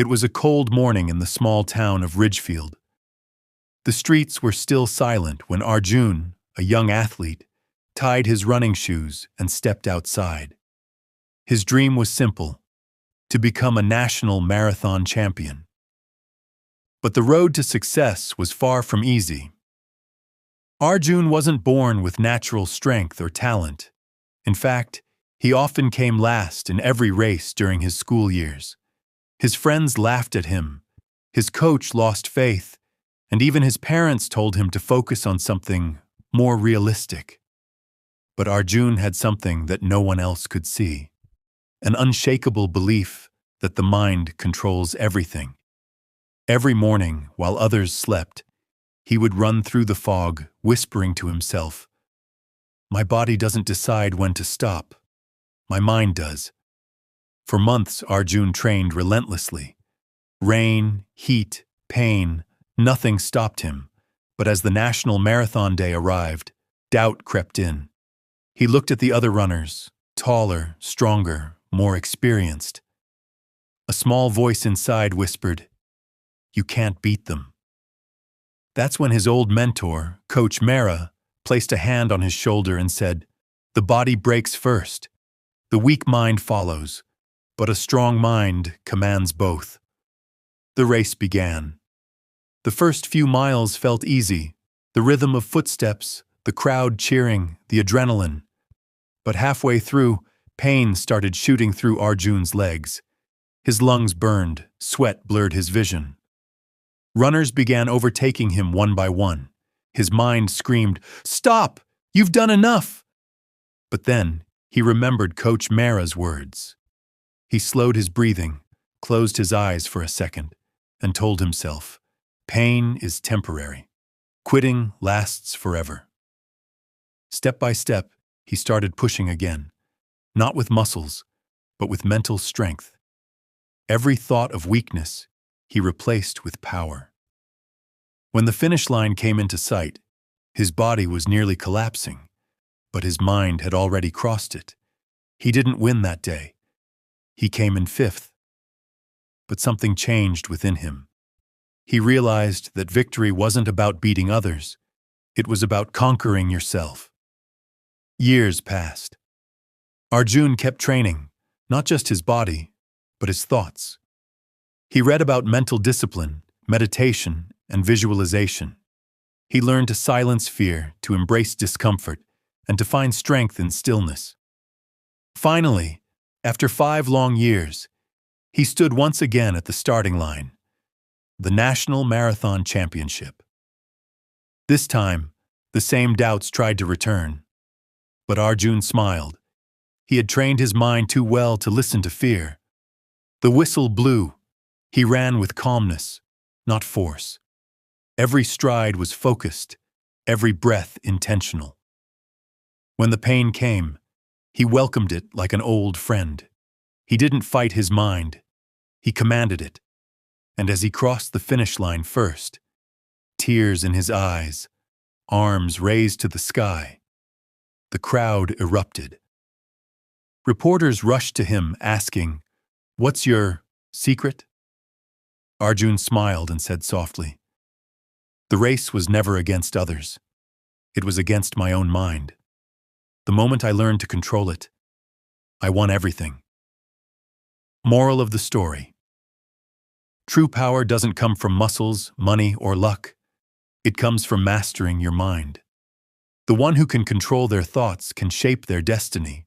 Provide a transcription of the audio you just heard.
It was a cold morning in the small town of Ridgefield. The streets were still silent when Arjun, a young athlete, tied his running shoes and stepped outside. His dream was simple: to become a national marathon champion. But the road to success was far from easy. Arjun wasn't born with natural strength or talent. In fact, he often came last in every race during his school years. His friends laughed at him, his coach lost faith, and even his parents told him to focus on something more realistic. But Arjun had something that no one else could see: an unshakable belief that the mind controls everything. Every morning, while others slept, he would run through the fog, whispering to himself, "My body doesn't decide when to stop. My mind does." For months, Arjun trained relentlessly. Rain, heat, pain, nothing stopped him. But as the National Marathon Day arrived, doubt crept in. He looked at the other runners, taller, stronger, more experienced. A small voice inside whispered, "You can't beat them." That's when his old mentor, Coach Mara, placed a hand on his shoulder and said, "The body breaks first. The weak mind follows, but a strong mind commands both." The race began. The first few miles felt easy, the rhythm of footsteps, the crowd cheering, the adrenaline. But halfway through, pain started shooting through Arjun's legs. His lungs burned, sweat blurred his vision. Runners began overtaking him one by one. His mind screamed, "Stop! You've done enough!" But then, he remembered Coach Mara's words. He slowed his breathing, closed his eyes for a second, and told himself, "Pain is temporary. Quitting lasts forever." Step by step, he started pushing again, not with muscles, but with mental strength. Every thought of weakness he replaced with power. When the finish line came into sight, his body was nearly collapsing, but his mind had already crossed it. He didn't win that day. He came in fifth. But something changed within him. He realized that victory wasn't about beating others. It was about conquering yourself. Years passed. Arjun kept training, not just his body, but his thoughts. He read about mental discipline, meditation, and visualization. He learned to silence fear, to embrace discomfort, and to find strength in stillness. Finally, after 5 long years, he stood once again at the starting line, the National Marathon Championship. This time, the same doubts tried to return. But Arjun smiled. He had trained his mind too well to listen to fear. The whistle blew. He ran with calmness, not force. Every stride was focused, every breath intentional. When the pain came, he welcomed it like an old friend. He didn't fight his mind. He commanded it. And as he crossed the finish line first, tears in his eyes, arms raised to the sky, the crowd erupted. Reporters rushed to him asking, "What's your secret?" Arjun smiled and said softly, "The race was never against others. It was against my own mind. The moment I learned to control it, I won everything." Moral of the story: true power doesn't come from muscles, money, or luck. It comes from mastering your mind. The one who can control their thoughts can shape their destiny.